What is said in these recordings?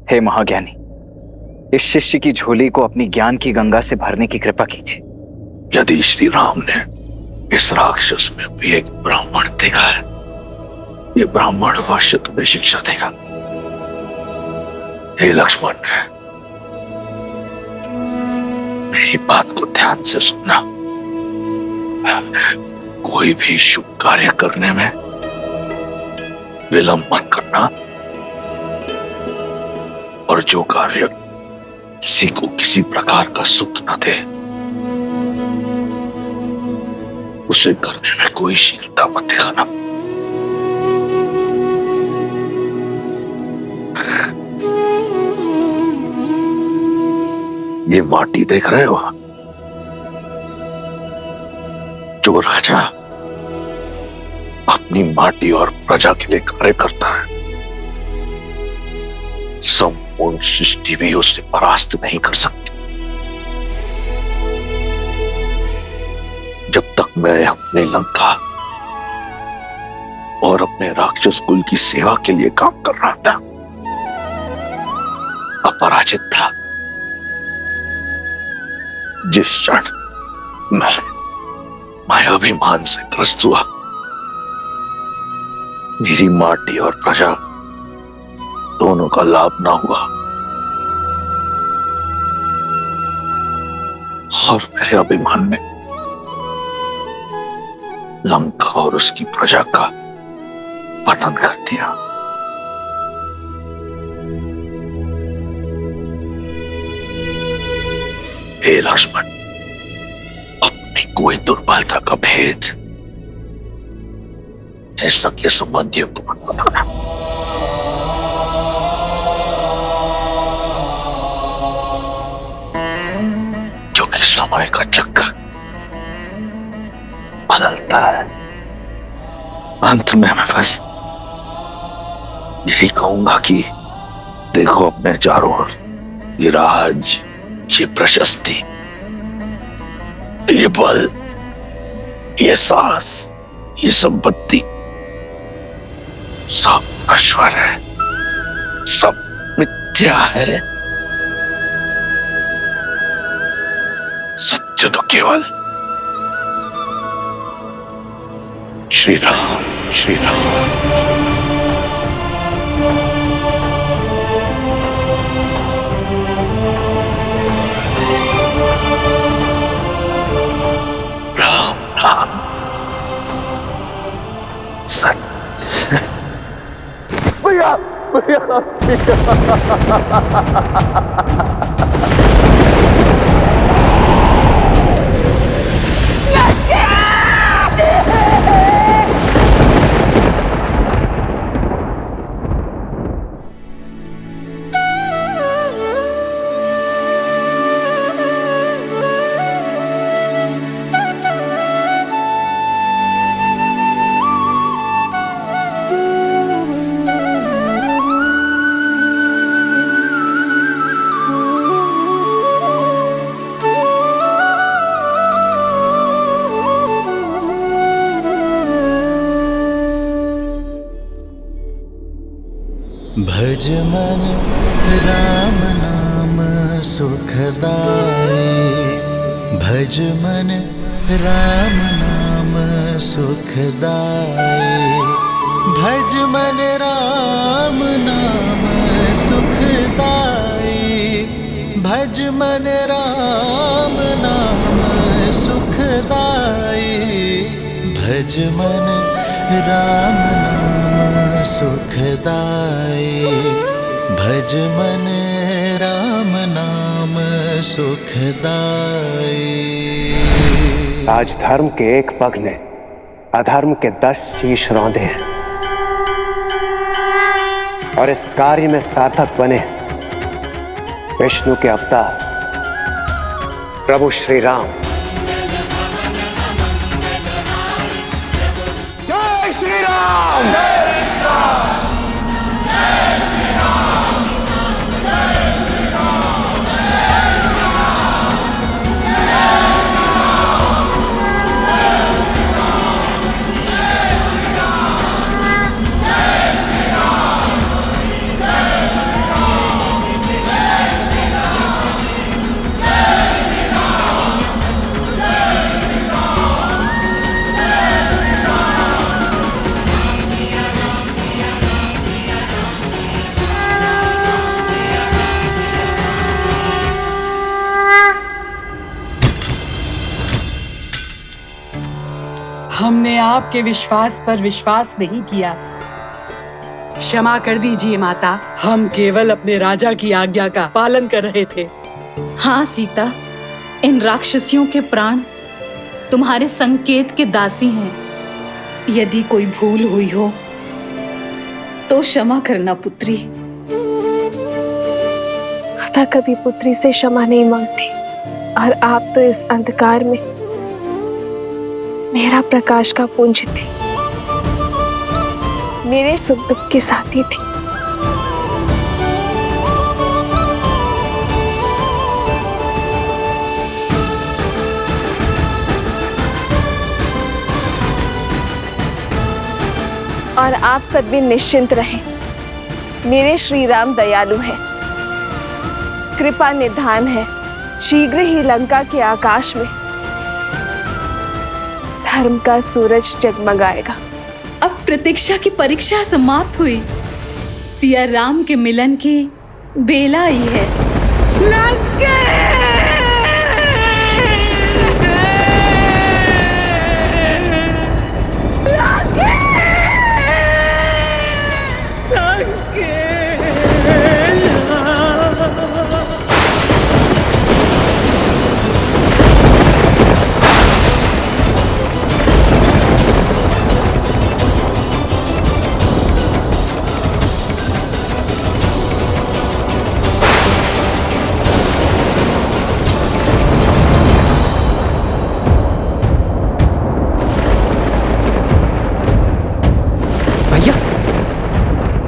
हे महाज्ञानी, इस शिष्य की झोली को अपनी ज्ञान की गंगा से भरने की कृपा कीजिए। यदि श्री राम ने इस राक्षस में भी एक ब्राह्मण देखा है, ये ब्राह्मण अवश्य तुम्हें शिक्षा देगा। हे लक्ष्मण, मेरी बात को ध्यान से सुनना। कोई भी शुभ कार्य करने में विलंब मत करना, और जो कार्य किसी को किसी प्रकार का सुख न दे उसे करने में कोई शीलता मत दिखाना। ये माटी देख रहे हो? जो राजा अपनी माटी और प्रजा के लिए कार्य करता है, संपूर्ण सृष्टि भी उसे परास्त नहीं कर सकती। जब तक मैं अपने लंका और अपने राक्षस कुल की सेवा के लिए काम कर रहा था, अपराजित था। जिस क्षण मैं अभिमान से ग्रस्त हुआ, मेरी माटी और प्रजा दोनों का लाभ ना हुआ, और मेरे अभिमान ने लंका और उसकी प्रजा का पतन कर दिया। हे लक्ष्मण, अपनी कोई दुर्बलता का भेद सके संबंधियों को मत बताना। क्योंकि समय का चक्कर बदलता है। अंत में मैं बस यही कहूंगा कि देखो अपने चारों ओर, ये राज, ये प्रशस्ति, ये बल, ये साहस, ये संपत्ति सब नश्वर है, सब मिथ्या है। सत्य तो केवल श्री राम, श्री राम। राम नाम सत्य। भैया भैया भज मन राम नाम सुखदाई, भज मन राम नाम सुखदाई, भज मन राम नाम सुखदाई, भज मन राम नाम सुखदाई, भज मन राम नाम सुखदाई, भज मन राम नाम सुखदाई। आज धर्म के एक पग ने अधर्म के 10 शीश रौंदे हैं, और इस कार्य में सार्थक बने विष्णु के अवतार प्रभु श्री राम। जय श्री राम, जय श्री राम, जय श्री राम, जय श्री राम, जय श्री राम, जय श्री राम, जय श्री राम, जय श्री राम, हमने आपके विश्वास पर विश्वास नहीं किया। क्षमा कर दीजिए माता, हम केवल अपने राजा की आज्ञा का पालन कर रहे थे। हाँ सीता, इन राक्षसियों के प्राण तुम्हारे संकेत के दासी हैं। यदि कोई भूल हुई हो तो क्षमा करना पुत्री। माता कभी पुत्री से क्षमा नहीं मांगती, और आप तो इस अंधकार में मेरा प्रकाश का पुंज थी, मेरे सुख दुख के साथी थी। और आप सब भी निश्चिंत रहें, मेरे श्री राम दयालु हैं, कृपा निधान है। शीघ्र ही लंका के आकाश में धर्म का सूरज जगमगाएगा। अब प्रतीक्षा की परीक्षा समाप्त हुई। सिया राम के मिलन की बेला आई है।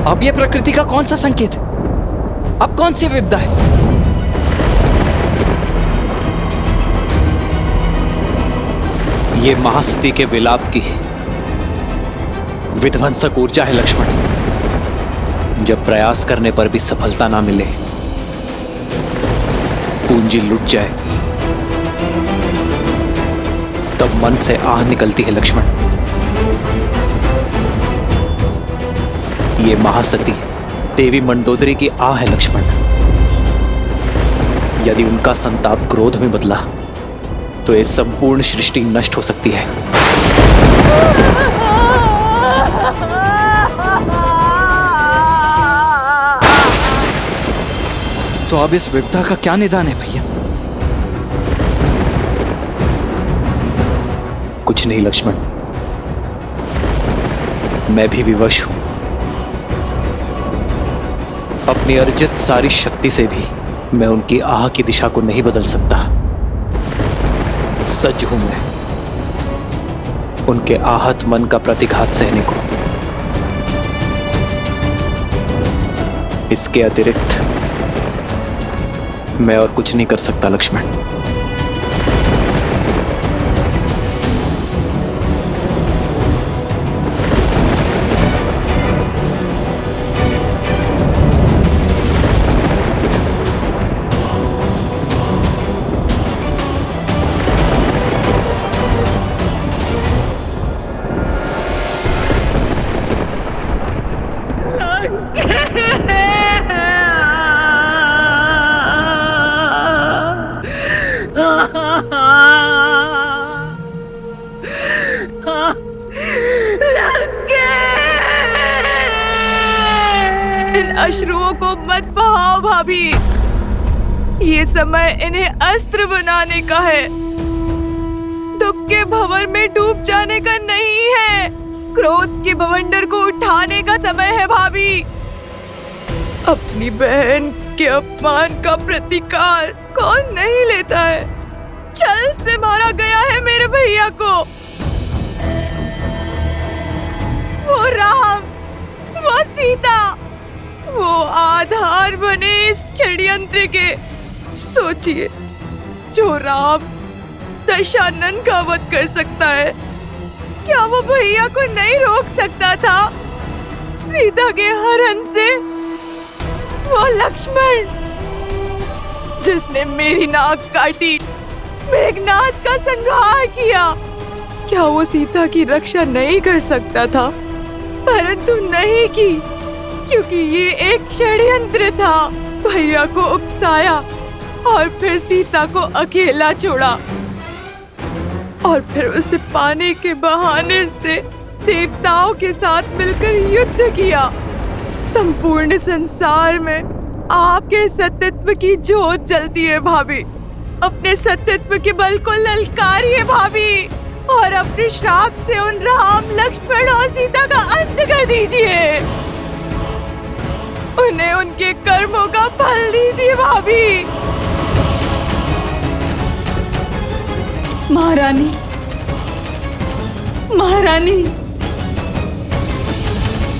अब ये प्रकृति का कौन सा संकेत है? अब कौन सी विपदा है? ये महासती के विलाप की विध्वंसक ऊर्जा है लक्ष्मण। जब प्रयास करने पर भी सफलता ना मिले, पूंजी लुट जाए, तब मन से आह निकलती है लक्ष्मण। ये महासती देवी मंडोदरी की आह है लक्ष्मण। यदि उनका संताप क्रोध में बदला तो ये संपूर्ण सृष्टि नष्ट हो सकती है। तो अब इस विपदा का क्या निदान है भैया? कुछ नहीं लक्ष्मण, मैं भी विवश हूं। अपनी अर्जित सारी शक्ति से भी मैं उनकी आह की दिशा को नहीं बदल सकता। सज्ज हूं मैं उनके आहत मन का प्रतिघात सहने को। इसके अतिरिक्त मैं और कुछ नहीं कर सकता लक्ष्मण। इन अश्रुओं को मत बहाओ भाभी, ये समय इन्हें अस्त्र बनाने का है, दुख के भंवर में डूब जाने का नहीं है। क्रोध के बवंडर को उठाने का समय है भाभी। अपनी बहन के अपमान का प्रतिकार कौन नहीं लेता है। छल से मारा गया है मेरे भैया को। वो राम, वो सीता, वो आधार बने इस षड्यंत्र के। सोचिए, जो राम दशानन का वध कर सकता है, क्या वो भैया को नहीं रोक सकता था सीता के हरण से? वो लक्ष्मण जिसने मेरी नाक काटी, मेघनाद का संहार किया, क्या वो सीता की रक्षा नहीं कर सकता था? परंतु नहीं की, क्योंकि ये एक षड्यंत्र था। भैया को उकसाया और फिर सीता को अकेला छोड़ा। और फिर उसे पाने के बहाने से देवताओं के साथ मिलकर युद्ध किया। संपूर्ण संसार में आपके सत्यत्व की जोत जलती है भाभी। अपने सत्यत्व के बल को ललकारिए भाभी और अपने श्राप से उन राम, लक्ष्मण और सीता का अंत कर दीजिए। उन्हें उनके कर्मों का फल दीजिए भाभी। महारानी, महारानी,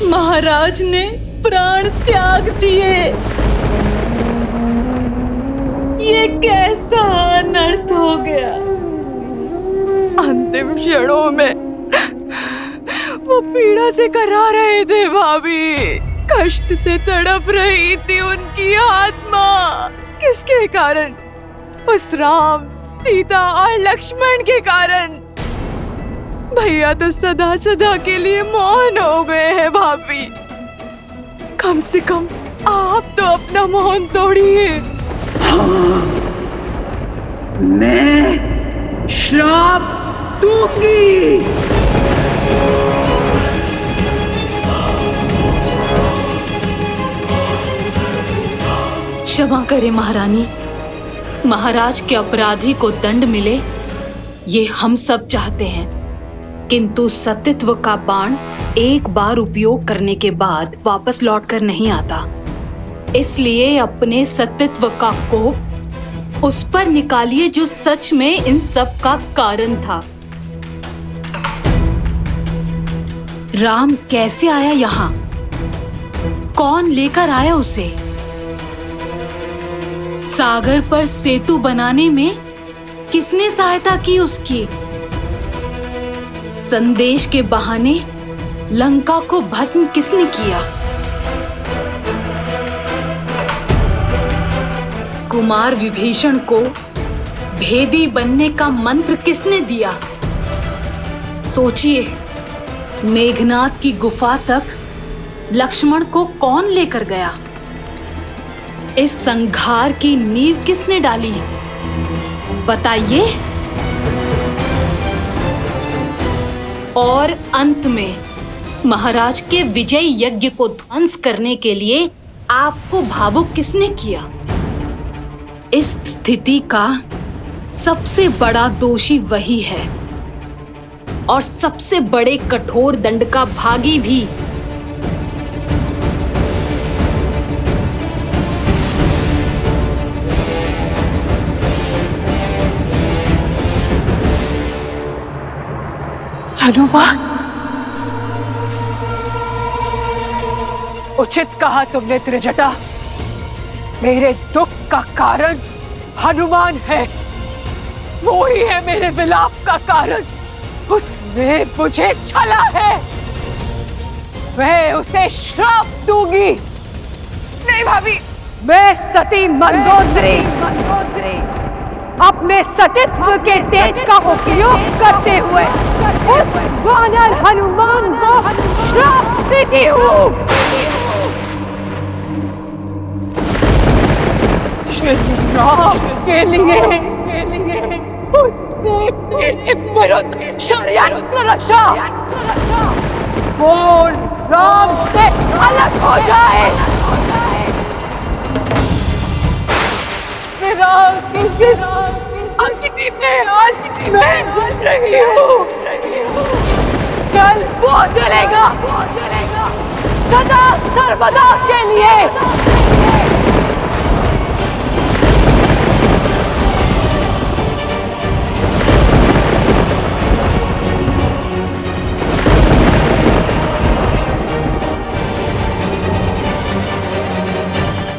महाराज ने प्राण त्याग दिए। ये कैसा अनर्थ हो गया। अंतिम क्षणों में वो पीड़ा से करा रहे थे भाभी। कष्ट से तड़प रही थी उनकी आत्मा। किसके कारण? उस राम, सीता और लक्ष्मण के कारण। भैया तो सदा सदा के लिए मौन हो गए हैं भाभी। कम से कम आप तो अपना मौन तोड़िए। मैं श्राप दूंगी। क्षमा करें महारानी। महाराज के अपराधी को दंड मिले, ये हम सब चाहते हैं, किंतु सत्यत्व का बाण एक बार उपयोग करने के बाद वापस लौटकर नहीं आता। इसलिए अपने सत्यत्व का कोप उस पर निकालिए जो सच में इन सब का कारण था। राम कैसे आया यहाँ? कौन लेकर आया उसे? सागर पर सेतु बनाने में किसने सहायता की उसकी? संदेश के बहाने लंका को भस्म किसने किया? कुमार विभीषण को भेदी बनने का मंत्र किसने दिया? सोचिए, मेघनाथ की गुफा तक लक्ष्मण को कौन लेकर गया? इस संघार की नींव किसने डाली? बताइए। और अंत में महाराज के विजय यज्ञ को ध्वंस करने के लिए आपको भावुक किसने किया? इस स्थिति का सबसे बड़ा दोषी वही है और सबसे बड़े कठोर दंड का भागी भी। हनुमान, उचित कहा तुमने त्रिजटा। मेरे दुख का कारण हनुमान है। वो ही है मेरे विलाप का कारण। उसने मुझे छला है। मैं उसे श्राप दूंगी। नहीं भाभी। मैं सती मंदोदरी अपने सतीत्व के तेज का उपयोग करते हुए उस वानर हनुमान को श्राप देती हूँ। राम के लिए उसने मेरे विरुद्ध षड्यंत्र रचा। वो राम से अलग हो जाए। मेरा किस अग्नि में आज मैं जल रही हूँ। कल वो जलेगा सदा सर्वदा के लिए।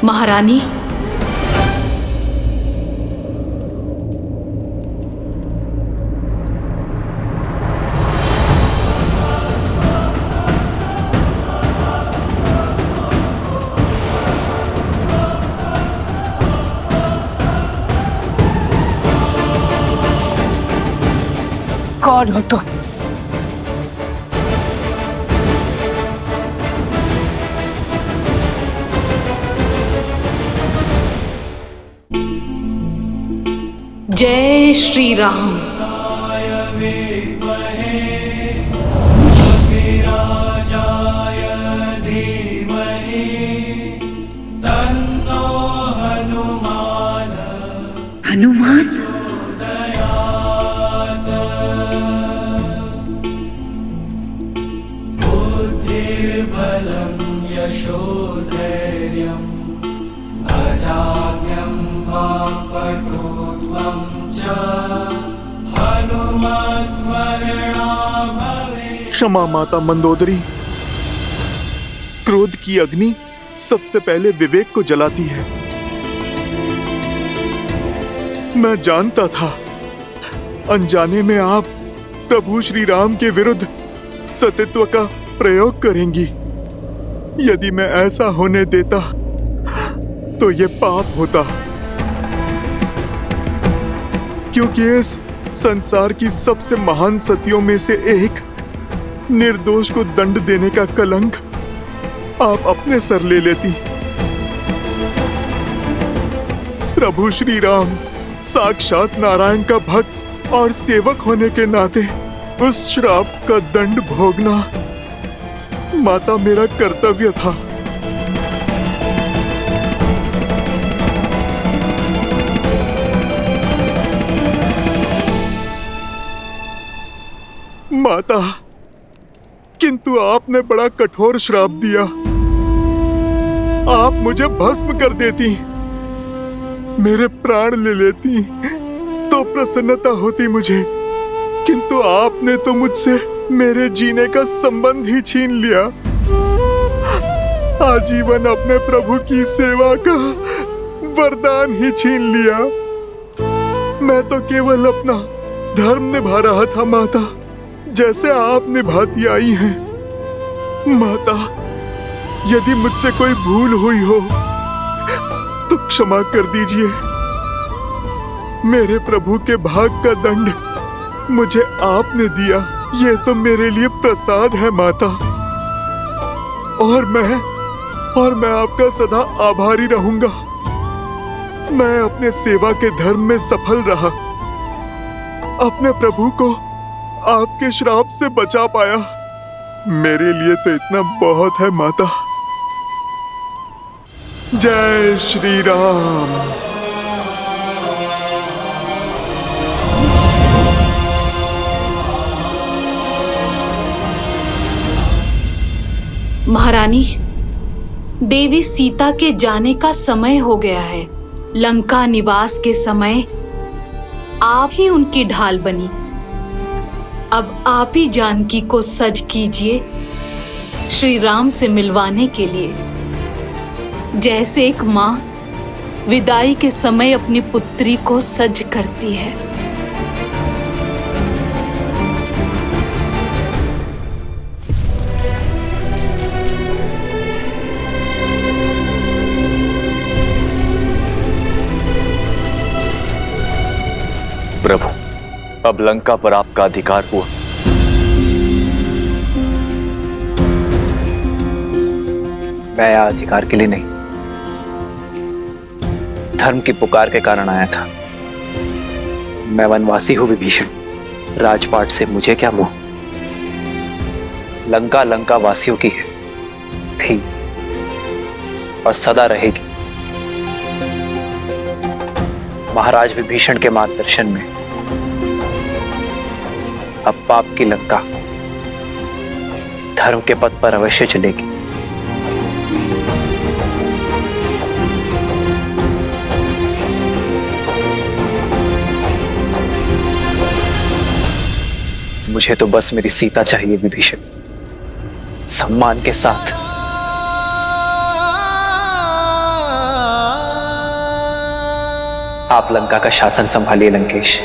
महारानी, कौन हो तुम? जय श्री राम। हनुमान। क्षमा माता मंदोदरी। क्रोध की अग्नि सबसे पहले विवेक को जलाती है। मैं जानता था अनजाने में आप प्रभु श्री राम के विरुद्ध सतीत्व का प्रयोग करेंगी। यदि मैं ऐसा होने देता तो ये पाप होता, क्योंकि इस संसार की सबसे महान सतियों में से एक निर्दोष को दंड देने का कलंक आप अपने सर ले लेती। प्रभु श्री राम साक्षात नारायण का भक्त और सेवक होने के नाते उस श्राप का दंड भोगना माता मेरा कर्तव्य था। माता, किंतु आपने बड़ा कठोर श्राप दिया। आप मुझे भस्म कर देती, मेरे प्राण ले लेती तो प्रसन्नता होती मुझे, किंतु आपने तो मुझसे मेरे जीने का संबंध ही छीन लिया। आजीवन अपने प्रभु की सेवा का वरदान ही छीन लिया। मैं तो केवल अपना धर्म निभा रहा था माता, जैसे आप निभाती आई हैं। माता, यदि मुझसे कोई भूल हुई हो तो क्षमा कर दीजिए। मेरे प्रभु के भाग का दंड मुझे आपने दिया, ये तो मेरे लिए प्रसाद है माता। और मैं आपका सदा आभारी रहूंगा। मैं अपने सेवा के धर्म में सफल रहा, अपने प्रभु को आपके श्राप से बचा पाया। मेरे लिए तो इतना बहुत है माता। जय श्री राम। महारानी, देवी सीता के जाने का समय हो गया है। लंका निवास के समय आप ही उनकी ढाल बनी। अब आप ही जानकी को सज कीजिए श्री राम से मिलवाने के लिए, जैसे एक माँ विदाई के समय अपनी पुत्री को सज करती है। प्रभु, अब लंका पर आपका अधिकार हुआ। मैं यहाँ अधिकार के लिए नहीं, धर्म की पुकार के कारण आया था। मैं वनवासी हूं विभीषण, राजपाट से मुझे क्या मोह। लंका लंका वासियों की है, थी और सदा रहेगी। महाराज विभीषण के मार्गदर्शन में अब पाप की लंका धर्म के पथ पर अवश्य चलेगी। मुझे तो बस मेरी सीता चाहिए विभीषण, सम्मान के साथ। आप लंका का शासन संभालिए लंकेश।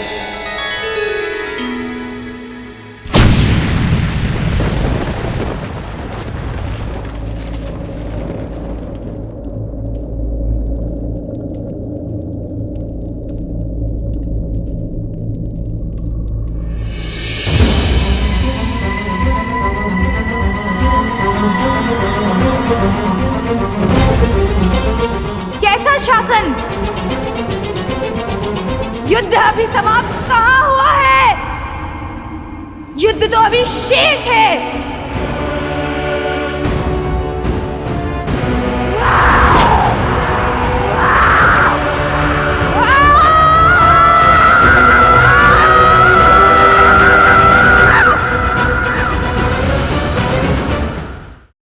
कैसा शासन? युद्ध अभी समाप्त कहाँ हुआ है? युद्ध तो अभी शेष है।